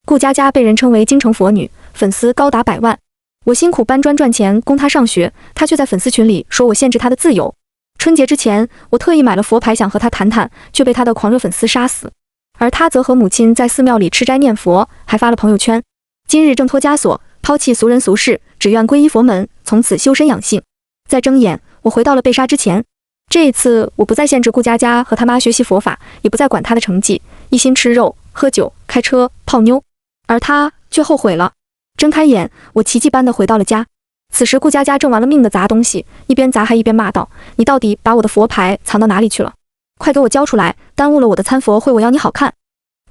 顾佳佳被人称为京城佛女，粉丝高达100万。我辛苦搬砖赚钱供她上学，她却在粉丝群里说我限制她的自由。春节之前，我特意买了佛牌想和她谈谈，却被她的狂热粉丝杀死。而她则和母亲在寺庙里吃斋念佛，还发了朋友圈：今日挣脱枷锁，抛弃俗人俗事，只愿皈依佛门，从此修身养性。在睁眼，我回到了被杀之前。这一次，我不再限制顾佳佳和她妈学习佛法，也不再管她的成绩，一心吃肉、喝酒、开车、泡妞。而她却后悔了。睁开眼，我奇迹般地回到了家。此时，顾佳佳正玩了命地砸东西，一边砸还一边骂道：“你到底把我的佛牌藏到哪里去了？快给我交出来！耽误了我的参佛会，我要你好看！”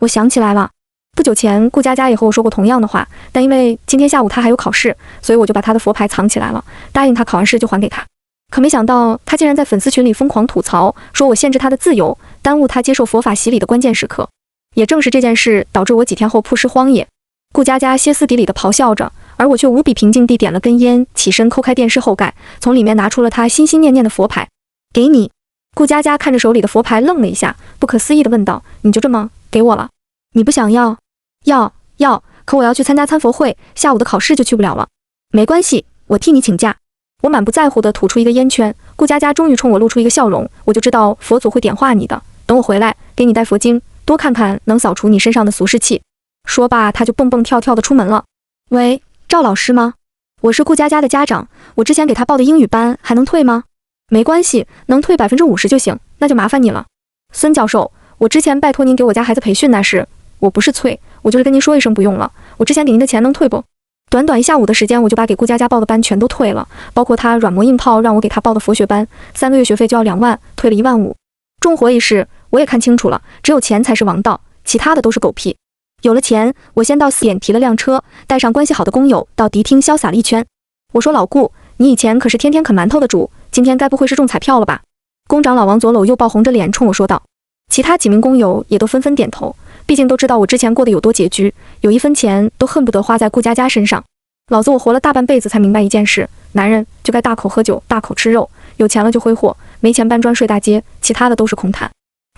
我想起来了，不久前顾佳佳也和我说过同样的话，但因为今天下午她还有考试，所以我就把她的佛牌藏起来了，答应她考完试就还给她。可没想到，她竟然在粉丝群里疯狂吐槽，说我限制她的自由，耽误她接受佛法洗礼的关键时刻。也正是这件事，导致我几天后曝尸荒野。顾佳佳歇斯底里地咆哮着，而我却无比平静地点了根烟，起身抠开电视后盖，从里面拿出了她心心念念的佛牌。给你。顾佳佳看着手里的佛牌愣了一下，不可思议地问道：“你就这么给我了？你不想要？”要，可我要去参加参佛会，下午的考试就去不了了。没关系，我替你请假。我满不在乎地吐出一个烟圈。顾佳佳终于冲我露出一个笑容，我就知道佛祖会点化你的，等我回来给你带佛经，多看看能扫除你身上的俗世气。说罢，他就蹦蹦跳跳地出门了。喂，赵老师吗？我是顾佳佳的家长，我之前给她报的英语班还能退吗？没关系，能退50%就行，那就麻烦你了。孙教授，我之前拜托您给我家孩子培训那事，我不是催，我就是跟您说一声不用了。我之前给您的钱能退不？短短1下午的时间，我就把给顾佳佳报的班全都退了，包括她软磨硬泡让我给她报的佛学班，3个月学费就要2万，退了1万5。重活一事，我也看清楚了，只有钱才是王道，其他的都是狗屁。有了钱，我先到4点提了辆车，带上关系好的工友到迪厅潇洒了一圈。我说老顾，你以前可是天天啃馒头的主，今天该不会是中彩票了吧？工长老王左搂右抱，红着脸冲我说道。其他几名工友也都纷纷点头，毕竟都知道我之前过得有多拮据，有1分钱都恨不得花在顾佳佳身上。老子我活了大半辈子才明白一件事，男人就该大口喝酒，大口吃肉，有钱了就挥霍，没钱搬砖睡大街，其他的都是空谈。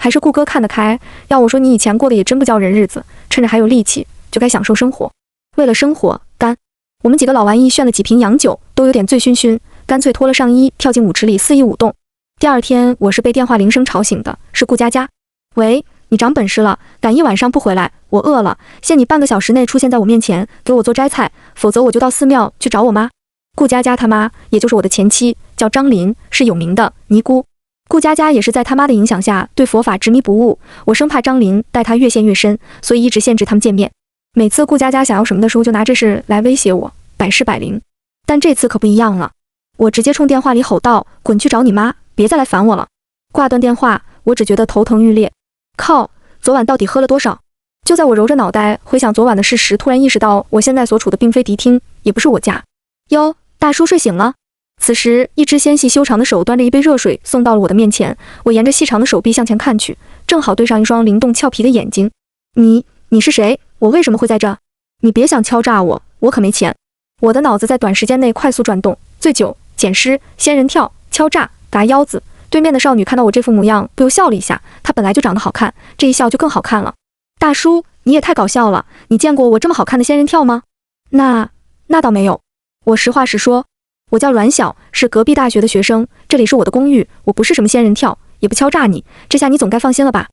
还是顾哥看得开，要我说你以前过得也真不叫人日子，趁着还有力气就该享受生活。为了生活，干！我们几个老玩意炫了几瓶洋酒，都有点醉醺醺，干脆脱了上衣跳进舞池里肆意舞动。第二天我是被电话铃声吵醒的，是顾佳佳。喂，你长本事了，赶一晚上不回来，我饿了，限你半个小时内出现在我面前，给我做斋菜，否则我就到寺庙去找我妈。顾佳佳他妈，也就是我的前妻，叫张琳，是有名的尼姑。顾佳佳也是在他妈的影响下对佛法执迷不悟，我生怕张琳带她越陷越深，所以一直限制他们见面。每次顾佳佳想要什么的时候，就拿这事来威胁我，百试百灵。但这次可不一样了，我直接冲电话里吼道：“滚去找你妈，别再来烦我了！”挂断电话，我只觉得头疼欲裂。靠，昨晚到底喝了多少？就在我揉着脑袋回想昨晚的事时，突然意识到我现在所处的并非迪厅，也不是我家。哟，大叔睡醒了。此时，一只纤细修长的手端着一杯热水送到了我的面前，我沿着细长的手臂向前看去，正好对上一双灵动俏皮的眼睛。你是谁？我为什么会在这？你别想敲诈我，我可没钱。我的脑子在短时间内快速转动，醉酒、捡尸、仙人跳、敲诈、嘎腰子。对面的少女看到我这副模样，不由笑了一下。她本来就长得好看，这一笑就更好看了。大叔，你也太搞笑了，你见过我这么好看的仙人跳吗？那倒没有。我实话实说。我叫阮晓，是隔壁大学的学生，这里是我的公寓，我不是什么仙人跳，也不敲诈你，这下你总该放心了吧？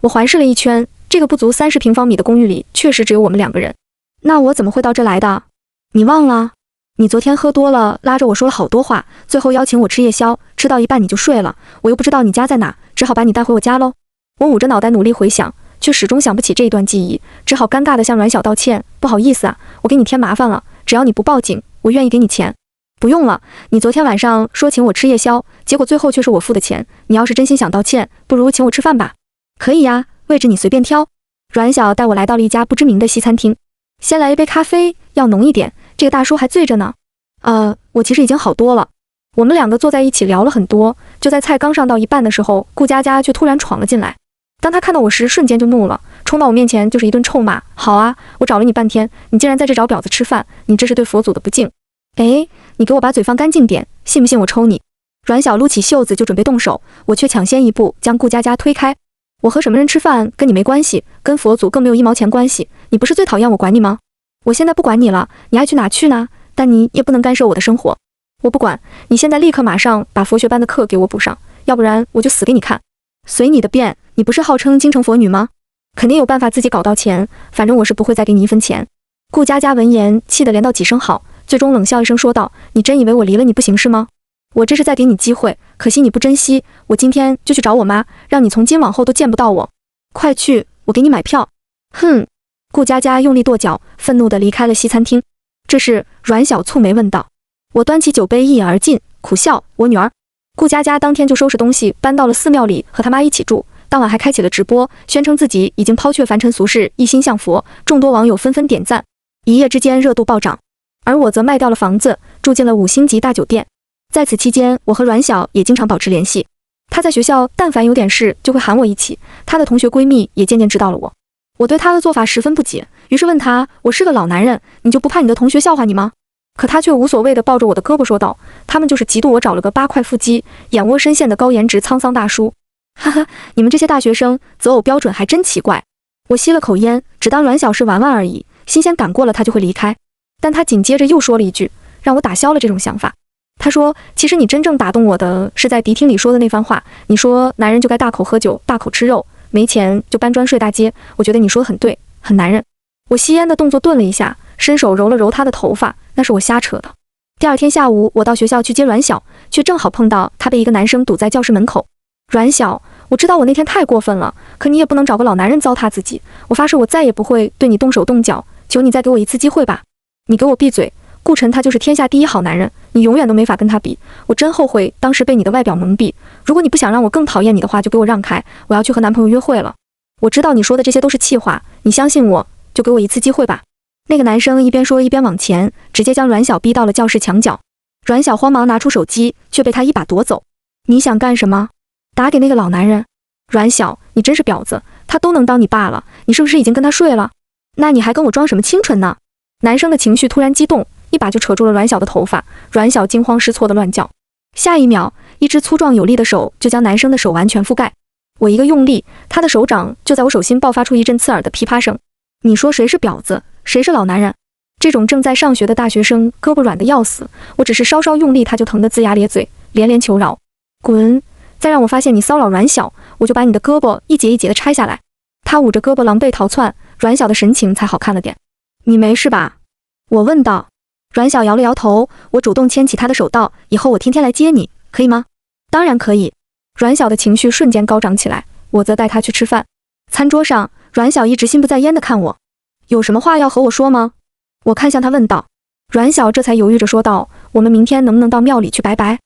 我环视了一圈，这个不足30平方米的公寓里，确实只有我们2个人。那我怎么会到这来的？你忘了？你昨天喝多了，拉着我说了好多话，最后邀请我吃夜宵，吃到一半你就睡了，我又不知道你家在哪，只好把你带回我家喽。我捂着脑袋努力回想，却始终想不起这一段记忆，只好尴尬地向阮晓道歉，不好意思啊，我给你添麻烦了，只要你不报警，我愿意给你钱。不用了，你昨天晚上说请我吃夜宵，结果最后却是我付的钱。你要是真心想道歉，不如请我吃饭吧。可以呀，位置你随便挑。阮晓带我来到了一家不知名的西餐厅，先来一杯咖啡，要浓一点。这个大叔还醉着呢。我其实已经好多了。我们2个坐在一起聊了很多，就在菜刚上到一半的时候，顾佳佳却突然闯了进来。当她看到我时，瞬间就怒了，冲到我面前就是一顿臭骂。好啊，我找了你半天，你竟然在这找婊子吃饭，你这是对佛祖的不敬。哎，你给我把嘴放干净点，信不信我抽你？阮晓撸起袖子就准备动手，我却抢先一步将顾佳佳推开。我和什么人吃饭跟你没关系，跟佛祖更没有1毛钱关系，你不是最讨厌我管你吗？我现在不管你了，你爱去哪去呢？但你也不能干涉我的生活。我不管，你现在立刻马上把佛学班的课给我补上，要不然我就死给你看。随你的便，你不是号称京城佛女吗？肯定有办法自己搞到钱，反正我是不会再给你一分钱。顾佳佳闻言气得连道几声好，最终冷笑一声说道：你真以为我离了你不行是吗？我这是在给你机会，可惜你不珍惜，我今天就去找我妈，让你从今往后都见不到我。快去，我给你买票。哼！顾佳佳用力跺脚，愤怒地离开了西餐厅。这时，阮小蹙眉问道：我端起酒杯一饮而尽，苦笑：我女儿。顾佳佳当天就收拾东西搬到了寺庙里和他妈一起住，当晚还开启了直播，宣称自己已经抛却凡尘俗世，一心向佛，众多网友纷纷点赞，一夜之间热度暴涨。而我则卖掉了房子，住进了5星级大酒店。在此期间，我和阮小也经常保持联系。她在学校但凡有点事就会喊我一起，她的同学闺蜜也渐渐知道了我。我对她的做法十分不解，于是问她：我是个老男人，你就不怕你的同学笑话你吗？可她却无所谓地抱着我的胳膊说道：他们就是嫉妒我找了个8块腹肌、眼窝深陷的高颜值沧桑大叔。哈哈，你们这些大学生择偶标准还真奇怪。我吸了口烟，只当阮小是玩玩而已，新鲜感过了她就会离开。但她紧接着又说了一句，让我打消了这种想法。她说：其实你真正打动我的是在迪厅里说的那番话，你说男人就该大口喝酒，大口吃肉，没钱就搬砖睡大街，我觉得你说的很对，很男人。我吸烟的动作顿了一下，伸手揉了揉她的头发，那是我瞎扯的。第二天下午，我到学校去接阮小，却正好碰到她被一个男生堵在教室门口。阮小，我知道我那天太过分了，可你也不能找个老男人糟蹋自己。我发誓我再也不会对你动手动脚，求你再给我一次机会吧。你给我闭嘴！顾晨他就是天下第一好男人，你永远都没法跟他比。我真后悔当时被你的外表蒙蔽。如果你不想让我更讨厌你的话，就给我让开，我要去和男朋友约会了。我知道你说的这些都是气话，你相信我，就给我一次机会吧。那个男生一边说一边往前，直接将阮小逼到了教室墙角。阮小慌忙拿出手机，却被他一把夺走。你想干什么？打给那个老男人。阮小，你真是婊子，他都能当你爸了，你是不是已经跟他睡了？那你还跟我装什么清纯呢？男生的情绪突然激动，一把就扯住了阮小的头发，阮小惊慌失措的乱叫。下一秒，一只粗壮有力的手就将男生的手完全覆盖。我一个用力，他的手掌就在我手心爆发出一阵刺耳的噼啪声。你说谁是婊子，谁是老男人？这种正在上学的大学生胳膊软得要死，我只是稍稍用力，他就疼得龇牙咧嘴，连连求饶。滚！再让我发现你骚扰阮小，我就把你的胳膊一节一节的拆下来。他捂着胳膊狼狈逃窜，阮小的神情才好看了点。你没事吧？我问道。阮小摇了摇头，我主动牵起他的手道：以后我天天来接你，可以吗？当然可以。阮小的情绪瞬间高涨起来，我则带他去吃饭。餐桌上，阮小一直心不在焉地看我。有什么话要和我说吗？我看向他问道。阮小这才犹豫着说道：我们明天能不能到庙里去拜拜？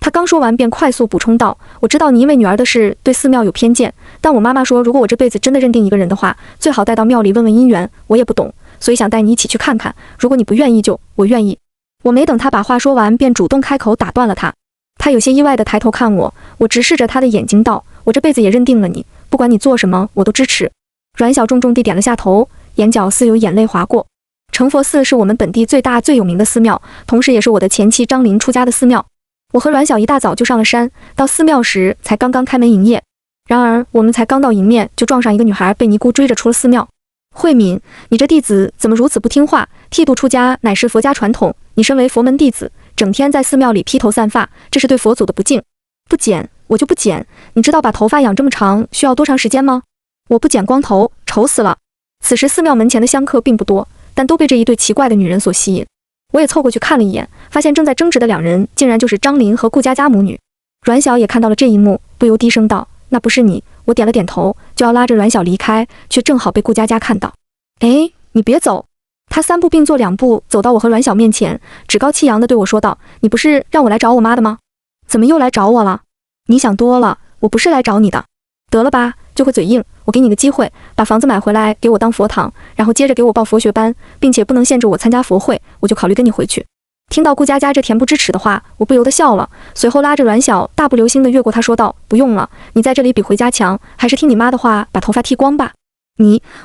他刚说完便快速补充道：我知道你因为女儿的事对寺庙有偏见，但我妈妈说如果我这辈子真的认定一个人的话，最好带到庙里问问姻缘，我也不懂，所以想带你一起去看看，如果你不愿意就，我愿意。我没等他把话说完，便主动开口打断了他。他有些意外地抬头看我，我直视着他的眼睛道：我这辈子也认定了你，不管你做什么我都支持。阮小重重地点了下头，眼角似有眼泪划过。成佛寺是我们本地最大最有名的寺庙，同时也是我的前妻张琳出家的寺庙。我和阮小一大早就上了山，到寺庙时才刚刚开门营业。然而我们才刚到迎面，就撞上一个女孩被尼姑追着出了寺庙。慧敏，你这弟子怎么如此不听话？剃度出家乃是佛家传统，你身为佛门弟子，整天在寺庙里披头散发，这是对佛祖的不敬。不剪，我就不剪。你知道把头发养这么长需要多长时间吗？我不剪光头，丑死了。此时寺庙门前的香客并不多，但都被这一对奇怪的女人所吸引。我也凑过去看了一眼，发现正在争执的两人竟然就是张琳和顾佳佳母女。阮小也看到了这一幕，不由低声道：那不是你。我点了点头，就要拉着阮小离开，却正好被顾佳佳看到。哎，你别走！他3步并作2步走到我和阮小面前，趾高气扬地对我说道：你不是让我来找我妈的吗？怎么又来找我了？你想多了，我不是来找你的。得了吧，就会嘴硬，我给你个机会，把房子买回来给我当佛堂，然后接着给我报佛学班，并且不能限制我参加佛会，我就考虑跟你回去。听到顾佳佳这恬不知耻的话，我不由得笑了，随后拉着阮小大步流星地越过他说道：不用了，你在这里比回家强，还是听你妈的话，把头发剃光吧。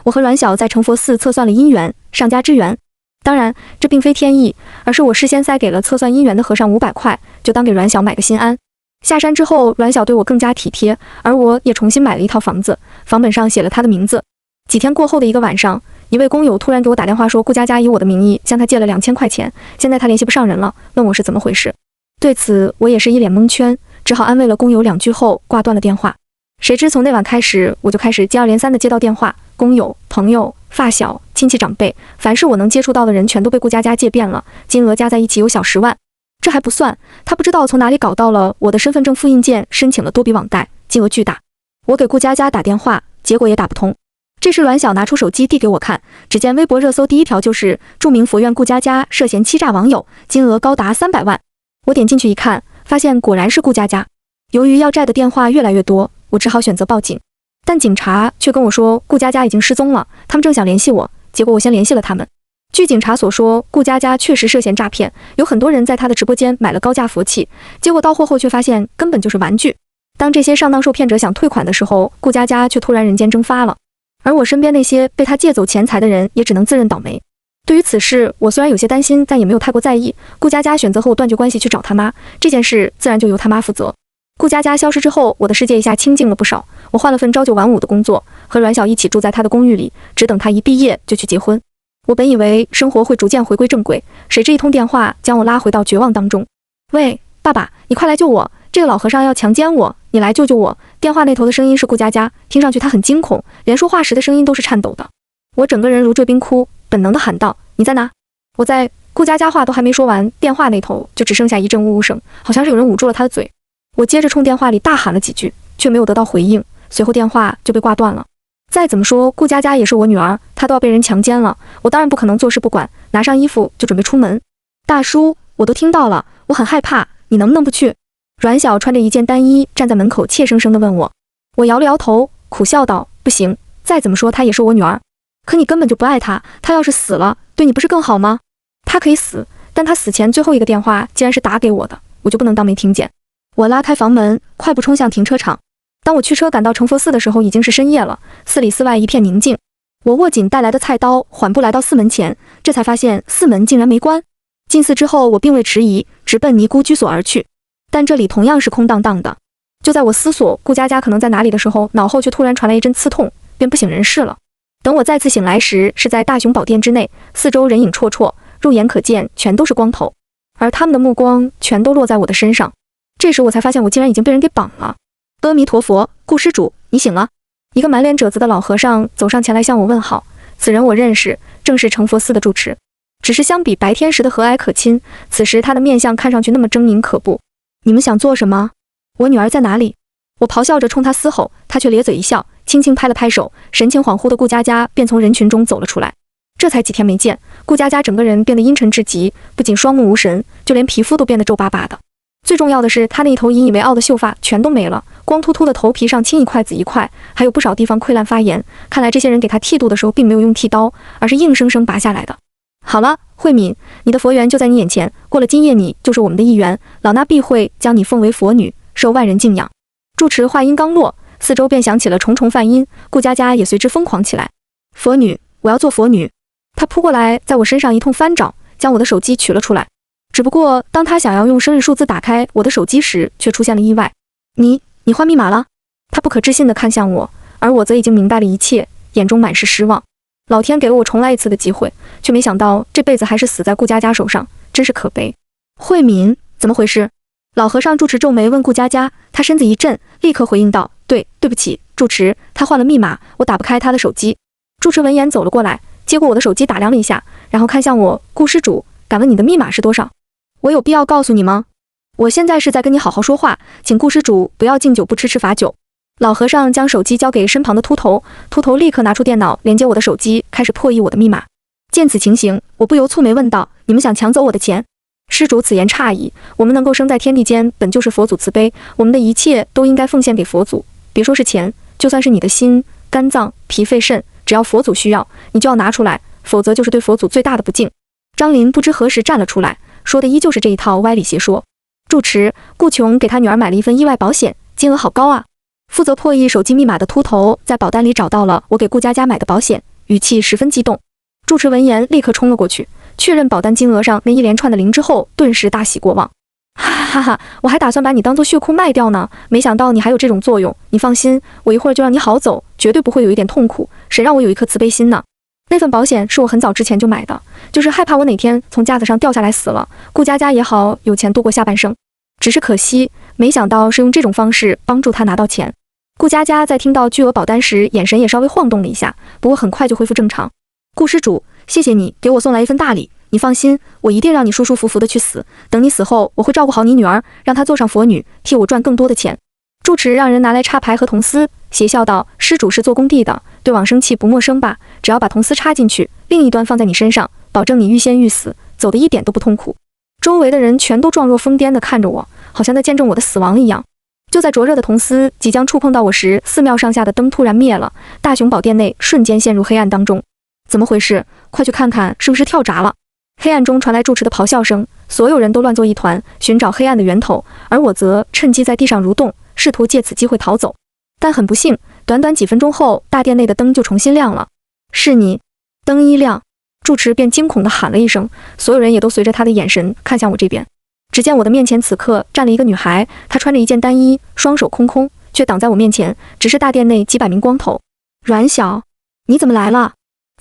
我和阮小在成佛寺测算了姻缘，上家支援。当然这并非天意，而是我事先塞给了测算姻缘的和尚500块，就当给阮小买个心安。下山之后，阮小对我更加体贴，而我也重新买了一套房子，房本上写了他的名字。几天过后的一个晚上，一位工友突然给我打电话说，顾佳佳以我的名义向他借了2000块钱，现在他联系不上人了，问我是怎么回事。对此我也是一脸蒙圈，只好安慰了工友2句后挂断了电话。谁知从那晚开始，我就开始接二连三的接到电话，工友、朋友、发小、亲戚长辈，凡是我能接触到的人全都被顾佳佳借遍了，金额加在一起有小10万。这还不算，他不知道从哪里搞到了我的身份证复印件，申请了多笔网贷，金额巨大。我给顾佳佳打电话，结果也打不通。这时阮晓拿出手机递给我看，只见微博热搜第一条就是著名佛院顾佳佳涉嫌欺诈网友，金额高达300万。我点进去一看，发现果然是顾佳佳。由于要债的电话越来越多，我只好选择报警，但警察却跟我说顾佳佳已经失踪了，他们正想联系我，结果我先联系了他们。据警察所说，顾佳佳确实涉嫌诈骗，有很多人在他的直播间买了高价佛器，结果到货后却发现根本就是玩具。当这些上当受骗者想退款的时候，顾佳佳却突然人间蒸发了，而我身边那些被他借走钱财的人也只能自认倒霉。对于此事，我虽然有些担心，但也没有太过在意。顾佳佳选择和我断绝关系去找他妈，这件事自然就由他妈负责。顾佳佳消失之后，我的世界一下清静了不少。我换了份朝9晚5的工作，和阮晓一起住在他的公寓里，只等他一毕业就去结婚。我本以为生活会逐渐回归正轨，谁知一通电话将我拉回到绝望当中。喂，爸爸，你快来救我！这个老和尚要强奸我，你来救救我！电话那头的声音是顾佳佳，听上去他很惊恐，连说话时的声音都是颤抖的。我整个人如坠冰窟，本能地喊道：“你在哪？”我在。顾佳佳话都还没说完，电话那头就只剩下一阵呜呜声，好像是有人捂住了他的嘴。我接着冲电话里大喊了几句，却没有得到回应，随后电话就被挂断了。再怎么说，顾佳佳也是我女儿，她都要被人强奸了，我当然不可能坐视不管，拿上衣服就准备出门。大叔，我都听到了，我很害怕，你能不能不去？阮晓穿着一件单衣站在门口，怯生生地问我。我摇了摇头，苦笑道：不行，再怎么说她也是我女儿，可你根本就不爱她，她要是死了，对你不是更好吗？她可以死，但她死前最后一个电话既然是打给我的，我就不能当没听见。我拉开房门，快步冲向停车场。当我驱车赶到成佛寺的时候，已经是深夜了，寺里寺外一片宁静。我握紧带来的菜刀，缓步来到寺门前，这才发现寺门竟然没关。进寺之后，我并未迟疑，直奔尼姑居所而去。但这里同样是空荡荡的。就在我思索顾佳佳可能在哪里的时候，脑后却突然传来一阵刺痛，便不省人事了。等我再次醒来时，是在大雄宝殿之内，四周人影绰绰，肉眼可见全都是光头，而他们的目光全都落在我的身上。这时我才发现我竟然已经被人给绑了。阿弥陀佛，顾施主，你醒了。一个满脸褶子的老和尚走上前来向我问好，此人我认识，正是成佛寺的住持。只是相比白天时的和蔼可亲，此时他的面相看上去那么狰狞可怖。你们想做什么？我女儿在哪里？我咆哮着冲他嘶吼，他却咧嘴一笑，轻轻拍了拍手，神情恍惚的顾佳佳便从人群中走了出来。这才几天没见，顾佳佳整个人变得阴沉至极，不仅双目无神，就连皮肤都变得皱巴巴的。最重要的是，她那一头引以为傲的秀发全都没了，光秃秃的头皮上青一块紫一块，还有不少地方溃烂发炎。看来这些人给她剃度的时候并没有用剃刀，而是硬生生拔下来的。好了，慧敏，你的佛缘就在你眼前，过了今夜你就是我们的一员，老衲必会将你奉为佛女，受万人敬仰。住持话音刚落，四周便响起了重重梵音，顾佳佳也随之疯狂起来。佛女，我要做佛女！她扑过来，在我身上一通翻找，将我的手机取了出来。只不过当他想要用生日数字打开我的手机时，却出现了意外。你换密码了？他不可置信地看向我，而我则已经明白了一切，眼中满是失望。老天给了我重来一次的机会，却没想到这辈子还是死在顾佳佳手上，真是可悲。慧敏，怎么回事？老和尚住持皱眉问顾佳佳，他身子一震，立刻回应道：对不起，住持，他换了密码，我打不开他的手机。住持闻言走了过来，接过我的手机打量了一下，然后看向我，顾施主，敢问你的密码是多少？我有必要告诉你吗？我现在是在跟你好好说话，请顾施主不要敬酒不吃吃罚酒。老和尚将手机交给身旁的秃头，秃头立刻拿出电脑连接我的手机，开始破译我的密码。见此情形，我不由蹙眉问道：你们想抢走我的钱？施主此言差矣，我们能够生在天地间，本就是佛祖慈悲，我们的一切都应该奉献给佛祖，别说是钱，就算是你的心、肝脏、脾肺肾，只要佛祖需要，你就要拿出来，否则就是对佛祖最大的不敬。张林不知何时站了出来，说的依旧是这一套歪理邪说。住持，顾琼给他女儿买了一份意外保险，金额好高啊。负责破译手机密码的秃头在保单里找到了我给顾佳佳买的保险，语气十分激动。住持闻言立刻冲了过去，确认保单金额上那一连串的零之后，顿时大喜过望。哈哈哈，我还打算把你当做血库卖掉呢，没想到你还有这种作用。你放心，我一会儿就让你好走，绝对不会有一点痛苦，谁让我有一颗慈悲心呢？那份保险是我很早之前就买的，就是害怕我哪天从架子上掉下来死了，顾佳佳也好有钱度过下半生。只是可惜，没想到是用这种方式帮助他拿到钱。顾佳佳在听到巨额保单时，眼神也稍微晃动了一下，不过很快就恢复正常。顾施主，谢谢你给我送来一份大礼，你放心，我一定让你舒舒服服的去死。等你死后，我会照顾好你女儿，让她做上佛女，替我赚更多的钱。住持让人拿来插牌和铜丝，邪笑道：“施主是做工地的，对往生器不陌生吧？只要把铜丝插进去，另一端放在你身上，保证你欲仙欲死，走得一点都不痛苦。”周围的人全都状若疯癫地看着我，好像在见证我的死亡一样。就在灼热的铜丝即将触碰到我时，寺庙上下的灯突然灭了，大雄宝殿内瞬间陷入黑暗当中。怎么回事？快去看看，是不是跳闸了？黑暗中传来住持的咆哮声，所有人都乱作一团，寻找黑暗的源头，而我则趁机在地上蠕动，试图借此机会逃走。但很不幸，短短几分钟后，大殿内的灯就重新亮了。是你！灯一亮，住持便惊恐地喊了一声，所有人也都随着他的眼神看向我这边。只见我的面前此刻站了一个女孩，她穿着一件单衣，双手空空，却挡在我面前，直视大殿内几百名光头。阮晓，你怎么来了？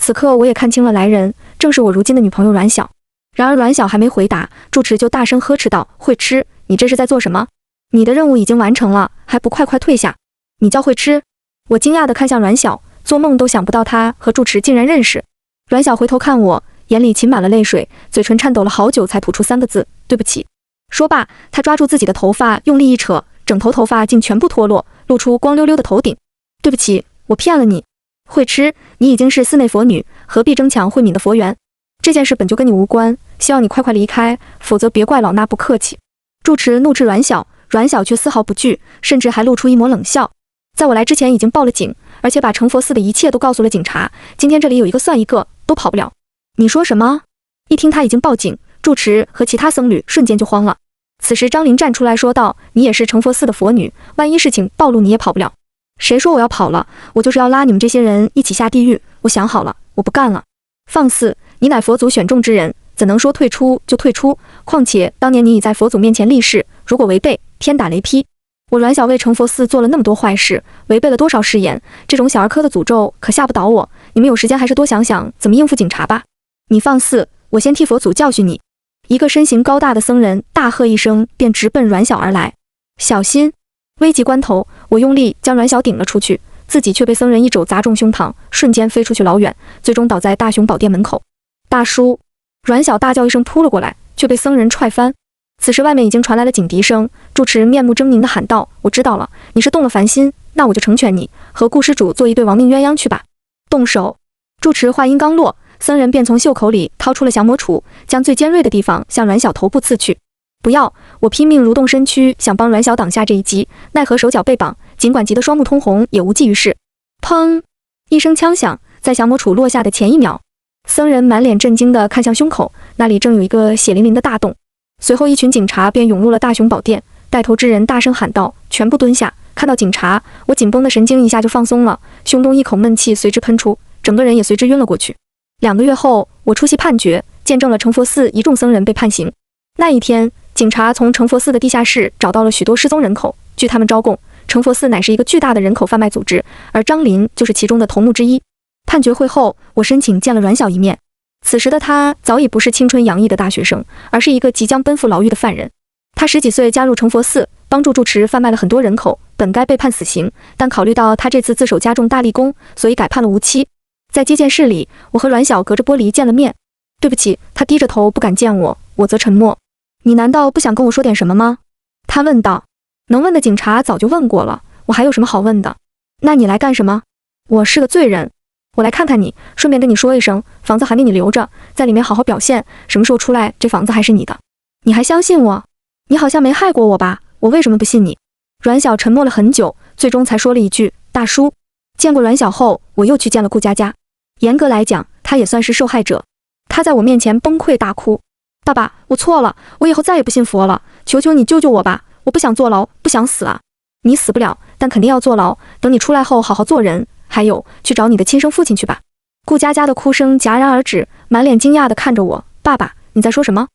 此刻我也看清了来人，正是我如今的女朋友阮晓。然而阮晓还没回答，住持就大声呵斥道：“慧痴，你这是在做什么？你的任务已经完成了，还不快快退下？你叫慧痴？”我惊讶地看向阮晓，做梦都想不到她和住持竟然认识。阮晓回头看我，眼里噙满了泪水，嘴唇颤抖了好久才吐出3个字：“对不起。”说罢，他抓住自己的头发，用力一扯，整头头发竟全部脱落，露出光溜溜的头顶。对不起，我骗了你。慧痴，你已经是寺内佛女，何必争抢慧敏的佛缘？这件事本就跟你无关，希望你快快离开，否则别怪老衲不客气。住持怒斥阮晓，阮晓却丝毫不惧，甚至还露出一抹冷笑。在我来之前已经报了警，而且把成佛寺的一切都告诉了警察，今天这里有一个算一个，都跑不了。你说什么？一听他已经报警，住持和其他僧侣瞬间就慌了。此时张林站出来说道：“你也是成佛寺的佛女，万一事情暴露，你也跑不了。”谁说我要跑了？我就是要拉你们这些人一起下地狱。我想好了，我不干了。放肆！你乃佛祖选中之人，怎能说退出就退出？况且当年你已在佛祖面前立誓，如果违背，天打雷劈。我阮小为成佛寺做了那么多坏事，违背了多少誓言，这种小儿科的诅咒可吓不倒我。你们有时间还是多想想怎么应付警察吧。你放肆！我先替佛祖教训你。一个身形高大的僧人大喝一声，便直奔阮小而来。小心！危急关头，我用力将阮小顶了出去，自己却被僧人一肘砸中胸膛，瞬间飞出去老远，最终倒在大雄宝殿门口。大叔！阮小大叫一声扑了过来，却被僧人踹翻。此时外面已经传来了警笛声，住持面目狰狞地喊道：“我知道了，你是动了凡心，那我就成全你，和顾施主做一对亡命鸳鸯去吧。”动手！住持话音刚落，僧人便从袖口里掏出了降魔杵，将最尖锐的地方向阮小头部刺去。不要！我拼命蠕动身躯，想帮阮小挡下这一击，奈何手脚被绑，尽管急得双目通红，也无济于事。砰！一声枪响，在降魔杵落下的前一秒，僧人满脸震惊地看向胸口，那里正有一个血淋淋的大洞。随后一群警察便涌入了大雄宝殿，带头之人大声喊道：“全部蹲下！”看到警察，我紧绷的神经一下就放松了，胸中一口闷气随之喷出，整个人也随之晕了过去。2个月后，我出席判决，见证了成佛寺一众僧人被判刑。那一天，警察从成佛寺的地下室找到了许多失踪人口，据他们招供，成佛寺乃是一个巨大的人口贩卖组织，而张林就是其中的头目之一。判决会后，我申请见了阮小一面。此时的他早已不是青春洋溢的大学生，而是一个即将奔赴牢狱的犯人。他10几岁加入成佛寺，帮助住持贩卖了很多人口，本该被判死刑，但考虑到他这次自首加重大立功，所以改判了无期。在接见室里，我和阮小隔着玻璃见了面。对不起，他低着头不敢见我，我则沉默。你难道不想跟我说点什么吗？他问道。能问的警察早就问过了，我还有什么好问的？那你来干什么？我是个罪人，我来看看你，顺便跟你说一声，房子还给你留着，在里面好好表现，什么时候出来，这房子还是你的。你还相信我？你好像没害过我吧？我为什么不信你？阮小沉默了很久，最终才说了一句：“大叔。”见过阮小后，我又去见了顾佳佳。严格来讲，她也算是受害者。她在我面前崩溃大哭：“爸爸，我错了，我以后再也不信佛了，求求你救救我吧，我不想坐牢，不想死啊。你死不了，但肯定要坐牢，等你出来后好好做人，还有，去找你的亲生父亲去吧。”顾佳佳的哭声戛然而止，满脸惊讶地看着我：“爸爸，你在说什么？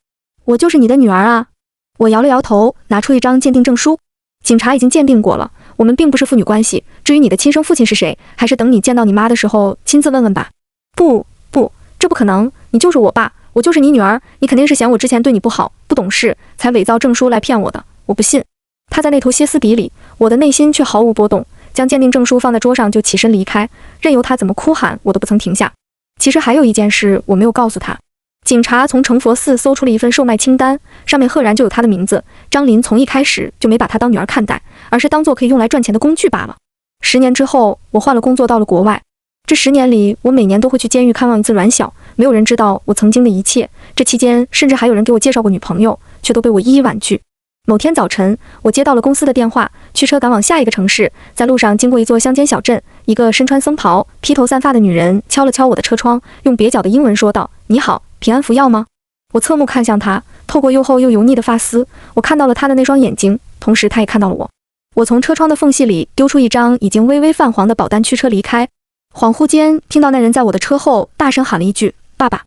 我就是你的女儿啊。”我摇了摇头，拿出一张鉴定证书。警察已经鉴定过了，我们并不是父女关系，至于你的亲生父亲是谁，还是等你见到你妈的时候亲自问问吧。不，不，这不可能，你就是我爸，我就是你女儿，你肯定是嫌我之前对你不好，不懂事，才伪造证书来骗我的，我不信。他在那头歇斯底里，我的内心却毫无波动，将鉴定证书放在桌上就起身离开，任由他怎么哭喊，我都不曾停下。其实还有一件事我没有告诉他，警察从成佛寺搜出了一份售卖清单，上面赫然就有他的名字。张林从一开始就没把她当女儿看待，而是当做可以用来赚钱的工具罢了。10年之后，我换了工作，到了国外。这10年里，我每年都会去监狱看望一次阮小，没有人知道我曾经的一切。这期间，甚至还有人给我介绍过女朋友，却都被我一一婉拒。某天早晨，我接到了公司的电话，驱车赶往下一个城市。在路上经过一座乡间小镇，一个身穿僧袍、披头散发的女人敲了敲我的车窗，用蹩脚的英文说道：“你好，平安符要吗？”我侧目看向她，透过又厚又油腻的发丝，我看到了她的那双眼睛，同时她也看到了我。我从车窗的缝隙里丢出一张已经微微泛黄的保单，驱车离开。恍惚间，听到那人在我的车后大声喊了一句：“爸爸！”